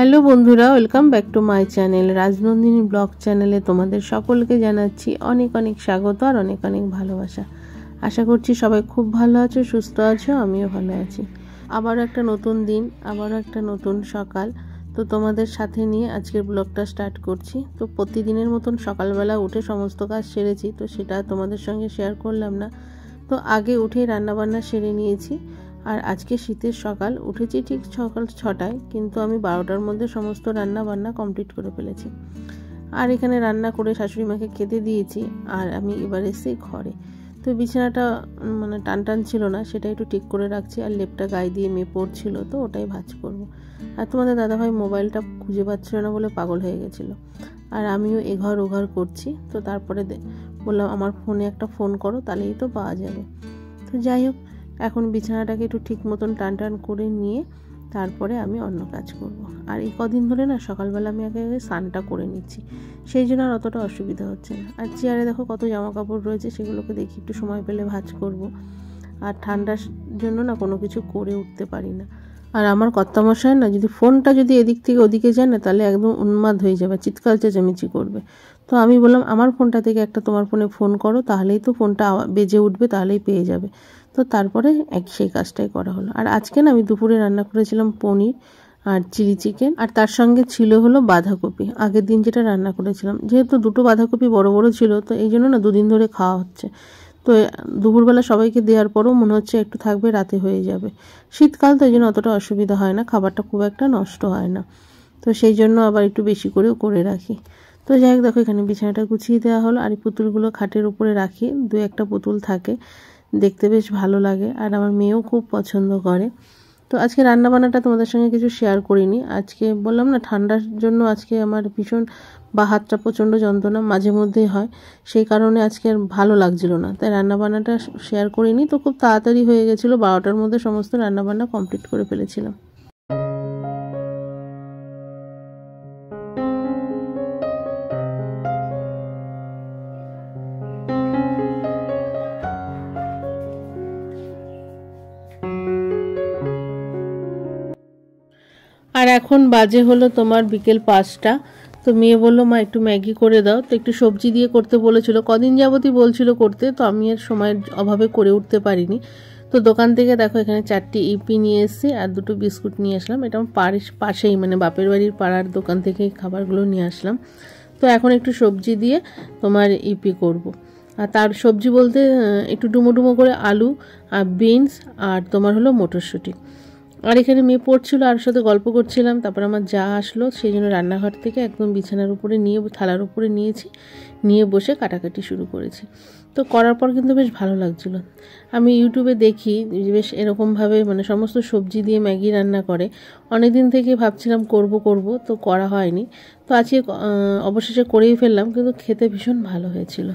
Hello বন্ধুরা, welcome back to my channel Rajnandini blog চ্যানেলে তোমাদের সকলকে জানাচ্ছি অনেক অনেক স্বাগত আর অনেক অনেক ভালোবাসা। আশা করছি সবাই খুব ভালো আছো, সুস্থ আছো, আমিও ভালো আছি। আবারও একটা নতুন দিন, আবারও একটা নতুন সকাল, তো তোমাদের সাথে নিয়ে আজকের ব্লগটা স্টার্ট করছি। তো প্রতিদিনের মতন সকালবেলা উঠে সমস্ত কাজ সেরেছি, তো সেটা তোমাদের সঙ্গে শেয়ার করলাম না। তো আগে উঠেই রান্নাবান্না সেরে নিয়েছি। আর আজকে শীতের সকাল, উঠেছি ঠিক সকাল 6টায়, কিন্তু আমি 12টার মধ্যে সমস্ত রান্না বান্না কমপ্লিট করে ফেলেছি। আর এখানে রান্না করে শাশুড়ি মাকে খেতে দিয়েছি। আর আমি এবার এসে ঘরে, তো বিছানাটা টান টান ছিল না, সেটা একটু ঠিক করে রাখছি। আর লেপটা গায়ে দিয়ে মেয়ে পড়ছিল, তো ওটাই ভাঁজ করব। আর তোমাদের দাদাভাই মোবাইলটা খুঁজে পাচ্ছিল না বলে পাগল হয়ে গেছিলো। আর আমিও এঘর ওঘর করছি। তো তারপরে বললাম আমার ফোনে একটা ফোন করো, তাহলেই তো পাওয়া যাবে। তো যাই হোক, এখন বিছানাটাকে একটু ঠিক মতন টান টান করে নিয়ে তারপরে আমি অন্য কাজ করব। আর এই কদিন ধরে না সকালবেলা আমি আগে স্নানটা করে নিচ্ছি, সেই জন্য আর অতটা অসুবিধা হচ্ছে না। আর চেয়ারে দেখো কত জামা কাপড় রয়েছে, সেগুলোকে দেখি একটু সময় পেলে ভাঁজ করব। আর ঠান্ডার জন্য না কোনো কিছু করে উঠতে পারি না। আর আমার কর্তামশাই না, যদি ফোনটা যদি এদিক থেকে ওদিকে যায় না, তাহলে একদম উন্মাদ হয়ে যাবে, চিৎকার চেঁচামেচি করবে। তো আমি বললাম আমার ফোনটা থেকে একটা তোমার ফোনে ফোন করো, তাহলেই তো ফোনটা বেজে উঠবে, তাহলেই পেয়ে যাবে। তো তারপরে সেই কাজটাই করা হলো। আর আজকে না আমি দুপুরে রান্না করেছিলাম পনির আর চিলি চিকেন, আর তার সঙ্গে ছিল হলো বাঁধাকপি, আগের দিন যেটা রান্না করেছিলাম। যেহেতু দুটো বাঁধাকপি বড় বড় ছিল, তো এই জন্য না দুদিন ধরে খাওয়া হচ্ছে। তো দুপুরবেলা সবাইকে দেওয়ার পরও মনে হচ্ছে একটু থাকবে, রাতে হয়ে যাবে। শীতকাল, তো এই জন্য অতটা অসুবিধা হয় না, খাবারটা খুব একটা নষ্ট হয় না। তো সেই জন্য আবার একটু বেশি করেও করে রাখি। তো যাই হোক, দেখো এখানে বিছানাটা গুছিয়ে দেওয়া হলো। আর এই পুতুলগুলো খাটের উপরে রাখি, দু একটা পুতুল থাকে, দেখতে বেশ ভালো লাগে। আর আমার মেয়েও খুব পছন্দ করে। তো আজকে রান্নাবান্নাটা তোমাদের সঙ্গে কিছু শেয়ার করিনি। আজকে বললাম না ঠান্ডার জন্য আজকে আমার ভীষণ বা হাতটা প্রচণ্ড যন্ত্রণা মাঝে মধ্যেই হয়, সেই কারণে আজকে আর ভালো লাগছিল না, তাই রান্নাবান্নাটা শেয়ার করিনি। তো খুব তাড়াতাড়ি হয়ে গেছিলো, 12টার মধ্যে সমস্ত রান্নাবান্না কমপ্লিট করে ফেলেছিলাম। আর এখন বাজে হলো তোমার বিকেল 5টা। তো মেয়ে বললো মা একটু ম্যাগি করে দাও। তো একটু সবজি দিয়ে করতে বলেছিল, কদিন যাবতই বলছিল করতে, তো আমি আর সময়ের অভাবে করে উঠতে পারিনি। তো দোকান থেকে দেখো এখানে 4টি ইপি নিয়ে এসেছি আর 2টো বিস্কুট নিয়ে আসলাম। এটা আমার পাশেই, বাপের বাড়ির পাড়ার দোকান থেকে খাবারগুলো নিয়ে আসলাম। তো এখন একটু সবজি দিয়ে তোমার ইপি করব। আর তার সবজি বলতে একটু ডুমো ডুমো করে আলু আর বিনস আর তোমার হলো মটরশুঁটি। আর এখানে মেয়ে পড়ছিল, আর সাথে গল্প করছিলাম। তারপর আমার যা আসলো, সেই জন্য রান্নাঘর থেকে একদম বিছানার উপরে নিয়ে থালার উপরে নিয়েছি, নিয়ে বসে কাটাকাটি শুরু করেছি। তো করার পর কিন্তু বেশ ভালো লাগছিলো। আমি ইউটিউবে দেখি বেশ এরকমভাবে সমস্ত সবজি দিয়ে ম্যাগি রান্না করে। অনেক দিন থেকে ভাবছিলাম করব, তো করা হয়নি। তো আজকে অবশেষে করেই ফেললাম, কিন্তু খেতে ভীষণ ভালো হয়েছিল।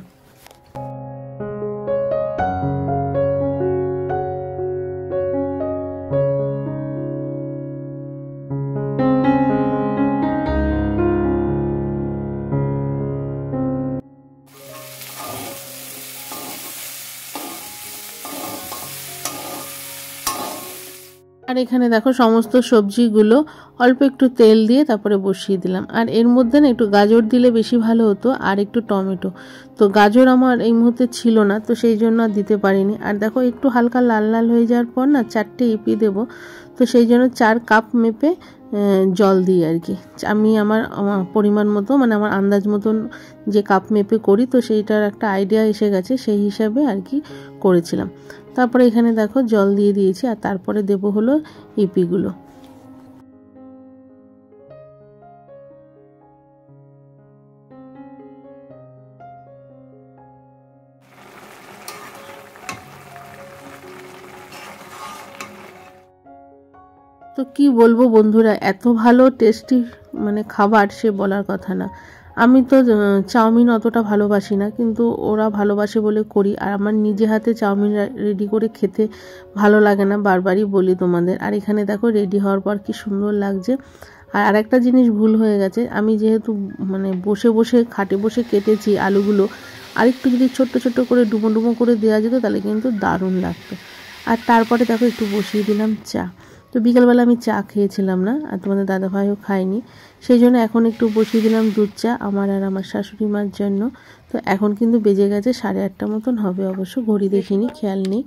আর এখানে দেখো সমস্ত সবজিগুলো অল্প একটু তেল দিয়ে তারপরে বসিয়ে দিলাম। আর এর মধ্যে না একটু গাজর দিলে বেশি ভালো হতো, আর একটু টমেটো। তো গাজর আমার এই মুহূর্তে ছিল না, তো সেই জন্য আর দিতে পারিনি। আর দেখো একটু হালকা লাল লাল হয়ে যাওয়ার পর না 4টে ইপি দেবো, তো সেই জন্য 4 কাপ মেপে জল দিই আর কি। আমি আমার পরিমাণ মতো আমার আন্দাজ মতন যে কাপ মেপে করি, তো সেইটার একটা আইডিয়া এসে গেছে, সেই হিসাবে আর কি করেছিলাম। তারপরে এখানে দেখো জল দিয়ে দিয়েছি, আর তারপরে দেব হলো ইপিগুলো। তো কি বলবো বন্ধুরা, এত ভালো টেস্টি খাবার সে বলার কথা না। আমি তো চাউমিন অতটা ভালোবাসি না, কিন্তু ওরা ভালোবাসে বলে করি। আর আমার নিজে হাতে চাউমিন রেডি করে খেতে ভালো লাগে না, বারবারই বলি তোমাদের। আর এখানে দেখো রেডি হওয়ার পর কি সুন্দর লাগছে। আর আরেকটা জিনিস ভুল হয়ে গেছে, আমি যেহেতু বসে বসে খাটে বসে কেটেছি আলুগুলো, আরেকটু যদি ছোট্ট ছোট্ট করে ডুমো ডুমো করে দেওয়া যেত, তাহলে কিন্তু দারুণ লাগতো। আর তারপরে দেখো একটু বসিয়ে দিলাম চা। তো বিকালবেলা আমি চা খেয়েছিলাম না, আর তোমাদের দাদাভাইও খায়নি, সেই জন্য এখন একটু বসিয়ে দিলাম দুধ চা আমার আর আমার শাশুড়ি মার জন্য। তো এখন কিন্তু বেজে গেছে 8:30 মতন হবে, অবশ্য ঘড়ি দেখিনি, খেয়াল নেই।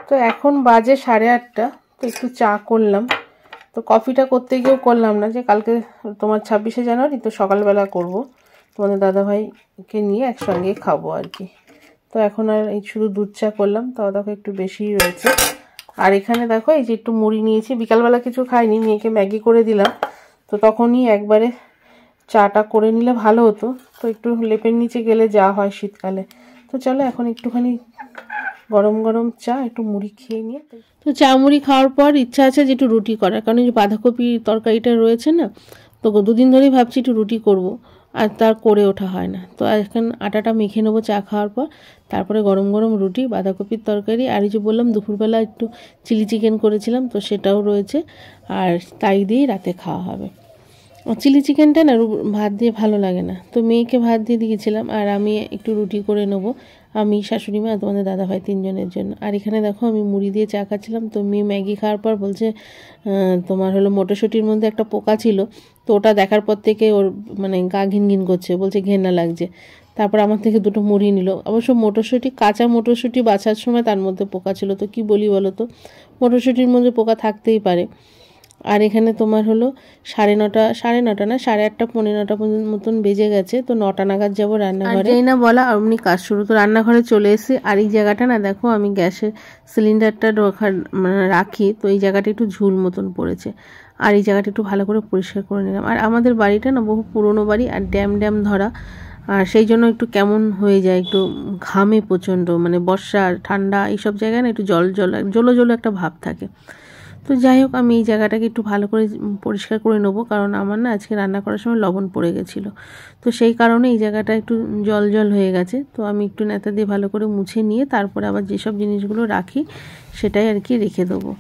তো এখন বাজে 8:30, তো একটু চা করলাম। তো কফিটা করতে গিয়েও করলাম না, যে কালকে তোমার 26শে জানুয়ারি, তো সকালবেলা করব, তোমাদের দাদাভাইকে নিয়ে একসঙ্গে খাবো আর কি। তো এখন আর এই শুধু দুধ চা করলাম, তাও দেখো একটু বেশিই রয়েছে। আর এখানে দেখো এই যে একটু মুড়ি নিয়েছি, বিকালবেলা কিছু খাইনি, মেয়েকে ম্যাগি করে দিলাম, তো তখনই একবারে চাটা করে নিলে ভালো হতো। তো একটু লেপের নিচে গেলে যা হয় শীতকালে। তো চলো এখন একটুখানি গরম গরম চা, একটু মুড়ি খেয়ে নিয়ে। তো চা মুড়ি খাওয়ার পর ইচ্ছা আছে যে একটু রুটি করার, কারণ এই যে বাঁধাকপি তরকারিটা রয়েছে না, তো 2 দিন ধরেই ভাবছি একটু রুটি করব, আর তার করে ওঠা হয় না। তো এখন আটাটা মেখে নেবো চা খাওয়ার পর, তারপরে গরম গরম রুটি, বাঁধাকপির তরকারি, আর এই যে বললাম দুপুরবেলা একটু চিলি চিকেন করেছিলাম, তো সেটাও রয়েছে, আর তাই দিয়েই রাতে খাওয়া হবে। চিলি চিকেনটা না ভাত দিয়ে ভালো লাগে না, তো মেয়েকে ভাত দিয়ে দিয়েছিলাম, আর আমি একটু রুটি করে নেবো, আমি, শাশুড়ি মা, তোমাদের দাদাভাই 3জনের জন্য। আর এখানে দেখো আমি মুড়ি দিয়ে চা খাচ্ছিলাম। তো মেয়ে ম্যাগি খাওয়ার পর বলছে তোমার হলো মটরশুঁটির মধ্যে একটা পোকা ছিল, তো ওটা দেখার পর থেকে ওর মানে গা ঘিন ঘিন করছে, বলছে ঘেন্না লাগছে। তারপর আমার থেকে 2টো মুড়ি নিল। অবশ্য মটরশুঁটি, কাঁচা মটরশুঁটি বাছার সময় তার মধ্যে পোকা ছিল, তো কি বলি বলো তো, মটরশুঁটির মধ্যে পোকা থাকতেই পারে। আর এখানে তোমার হলো 9:30 না, 8:30 9:45 মতন বেজে গেছে। তো 9টা নাগাদ যাবো রান্নাঘরে, যেই না বলা অমনি কাজ শুরু। তো রান্নাঘরে চলে এসেছি, আর এই জায়গাটা না দেখো আমি গ্যাসের সিলিন্ডারটা রাখি, তো এই জায়গাটা একটু ঝুল মতন পড়েছে, আর এই জায়গাটা একটু ভালো করে পরিষ্কার করে নিলাম। আর আমাদের বাড়িটা না বহু পুরনো বাড়ি, আর ড্যাম ধরা, আর সেই জন্য একটু কেমন হয়ে যায়, একটু ঘামে প্রচণ্ড, মানে বর্ষা ঠান্ডা এইসব জায়গায় না একটু জল একটা ভাব থাকে। তো যাই হোক, আমি এই জায়গাটাকে একটু ভালো করে পরিষ্কার করে নেবো, কারণ আমার না আজকে রান্না করার সময় লবণ পড়ে গেছিলো, তো সেই কারণে এই জায়গাটা একটু জল হয়ে গেছে। তো আমি একটু নেতা দিয়ে ভালো করে মুছে নিয়ে তারপরে আবার যেসব জিনিসগুলো রাখি সেটাই আর কি রেখে দেবো।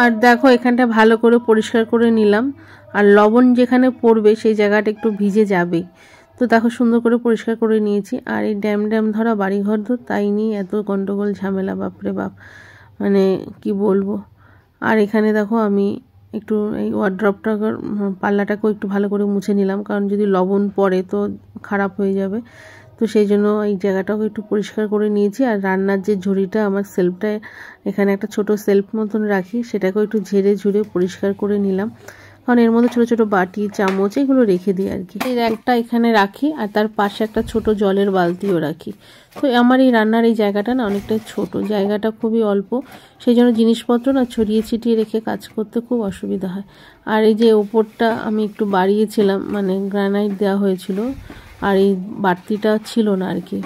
আর দেখো এখানটা ভালো করে পরিষ্কার করে নিলাম, আর লবণ যেখানে পড়বে সেই জায়গাটা একটু ভিজে যাবে। তো দেখো সুন্দর করে পরিষ্কার করে নিয়েছি। আর এই ড্যাম ধরা বাড়িঘর তো, তাই নিয়ে এত গন্ডগোল ঝামেলা, বাপরে বাপ, মানে কি বলবো। আর এখানে দেখো আমি একটু এই ওয়ার্ড্রপটা পাল্লাটাকেও একটু ভালো করে মুছে নিলাম, কারণ যদি লবণ পড়ে তো খারাপ হয়ে যাবে। তো সেই জন্য এই জায়গাটাও একটু পরিষ্কার করে নিয়েছি। আর রান্নার যে ঝুড়িটা, আমার সেলফটা, এখানে একটা ছোট সেলফ মতন রাখি, সেটাকেও একটু ঝেড়ে পরিষ্কার করে নিলাম, কারণ এর মধ্যে ছোট ছোট বাটি চামচ এগুলো রেখে দিই আর কি। এই একটা এখানে রাখি, আর তার পাশে একটা ছোট জলের বালতিও রাখি। তো আমার এই রান্নার এই জায়গাটা না অনেকটাই ছোট, জায়গাটা খুবই অল্প, সেই জন্য জিনিসপত্র না ছড়িয়ে ছিটিয়ে রেখে কাজ করতে খুব অসুবিধা হয়। আর এই যে ওপরটা আমি একটু বাড়িয়েছিলাম, মানে গ্রানাইট দেওয়া হয়েছিল, আর এই বাড়তিটা ছিল না আর কি।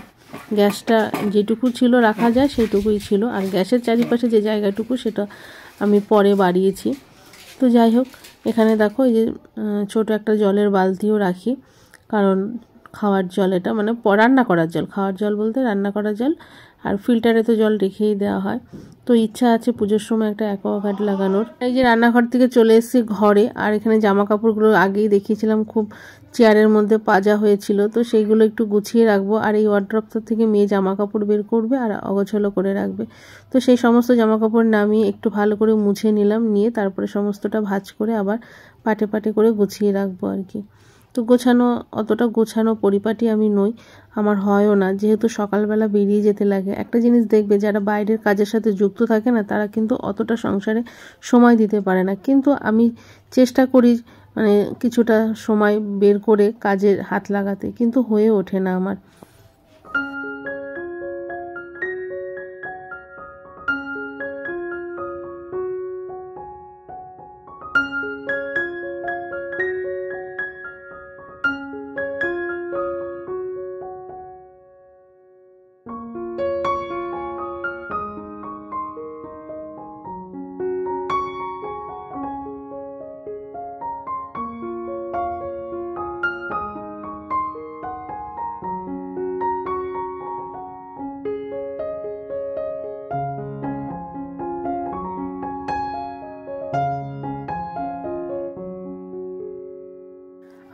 গ্যাসটা যেটুকু ছিল রাখা যায় সেইটুকুই ছিল, আর গ্যাসের চারিপাশে যে জায়গাটুকু সেটা আমি পরে বাড়িয়েছি। তো যাই হোক, এখানে দেখো এই যে ছোট একটা জলের বালতিও রাখি, কারণ খাওয়ার জল এটা, মানে রান্না করার জল, খাওয়ার জল বলতে রান্না করার জল, আর ফিল্টারে তো জল রেখেই দেওয়া হয়। তো ইচ্ছা আছে পুজোর সময় একটা অ্যাকোয়াগার্ড লাগানোর। এই যে রান্নাঘর থেকে চলে এসেছি ঘরে, আর এখানে জামা কাপড়গুলো আগেই দেখিয়েছিলাম খুব চেয়ারের মধ্যে পাজা হয়েছিল, তো সেইগুলো একটু গুছিয়ে রাখবো। আর এই ওয়ার্ড্রপটা থেকে মেয়ে জামা কাপড় বের করবে আর অগোছালো করে রাখবে, তো সেই সমস্ত জামা কাপড় নামিয়ে একটু ভালো করে মুছে নিলাম, নিয়ে তারপরে সমস্তটা ভাঁজ করে আবার পাটে পাটে করে গুছিয়ে রাখবো আর কি। তো অতটা গোছানো পরিপাটি আমি নই, আমার হয়ও না, যেহেতু সকালবেলা বেরিয়ে যেতে লাগে। একটা জিনিস দেখবে, যারা বাইরের কাজের সাথে যুক্ত থাকে না, তারা কিন্তু অতটা সংসারে সময় দিতে পারে না, কিন্তু আমি চেষ্টা করি মানে কিছুটা সময় বের করে কাজে হাত লাগাতে, কিন্তু হয়ে ওঠে না আমার।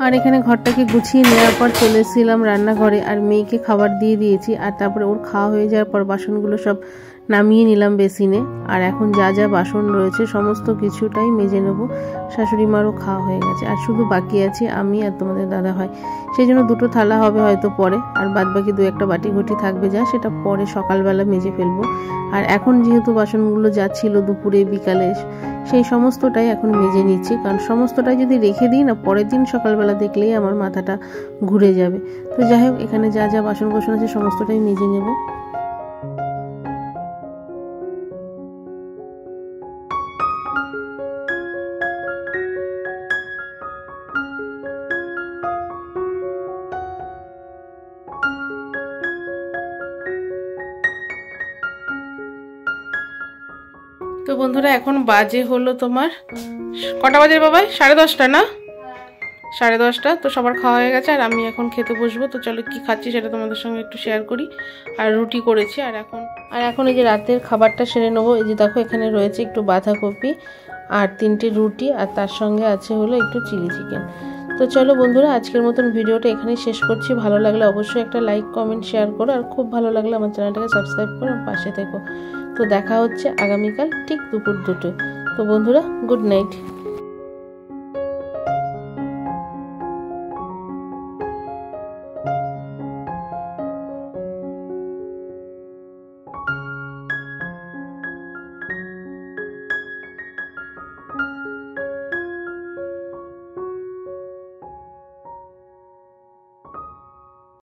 আর এখানে ঘরটাকে গুছিয়ে নেওয়ার পর চলে এসেছিলাম রান্নাঘরে, আর মেয়েকে খাবার দিয়ে দিয়েছি। আর তারপরে ওর খাওয়া হয়ে যাওয়ার পর বাসনগুলো সব নামিয়ে নিলাম বেসিনে। আর এখন যা যা বাসন রয়েছে সমস্ত কিছুটাই মেজে নেবো। শাশুড়ি মারও খাওয়া হয়ে গেছে, আর শুধু বাকি আছে আমি আর তোমাদের দাদা হয়। সেই জন্য 2টো থালা হবে হয়তো পরে, আর বাদ বাকি 2-1টা বাটি ঘটি থাকবে, যা সেটা পরে সকালবেলা মেজে ফেলবো। আর এখন যেহেতু বাসনগুলো যা ছিল দুপুরে বিকালে সেই সমস্তটাই এখন মেজে নিচ্ছি, কারণ সমস্তটাই যদি রেখে দিই না পরের দিন সকালবেলা দেখলেই আমার মাথাটা ঘুরে যাবে। তো যাই হোক, এখানে যা যা বাসন কোসন আছে সমস্তটাই মেজে নেব। তো বন্ধুরা এখন বাজে হলো তোমার কটা বাজে বাবাই? 10:30 না? 10:30। তো সবার খাওয়া হয়ে গেছে, আর আমি এখন খেতে বসবো। তো চলো কি খাচ্ছি সেটা তোমাদের সঙ্গে একটু শেয়ার করি। আর রুটি করেছি, আর এখন এই যে রাতের খাবারটা সেরে নেবো। এই যে দেখো এখানে রয়েছে একটু বাঁধাকপি আর 3টে রুটি, আর তার সঙ্গে আছে হলো একটু চিলি চিকেন। তো চলো বন্ধুরা, আজকের মতন ভিডিওটা এখানেই শেষ করছি। ভালো লাগলে অবশ্যই একটা লাইক কমেন্ট শেয়ার করো, আর খুব ভালো লাগলে আমার চ্যানেলটাকে সাবস্ক্রাইব করো, পাশে থেকো। তো দেখা হচ্ছে আগামীকাল ঠিক দুপুর 2টোয়। তো বন্ধুরা, গুড নাইট।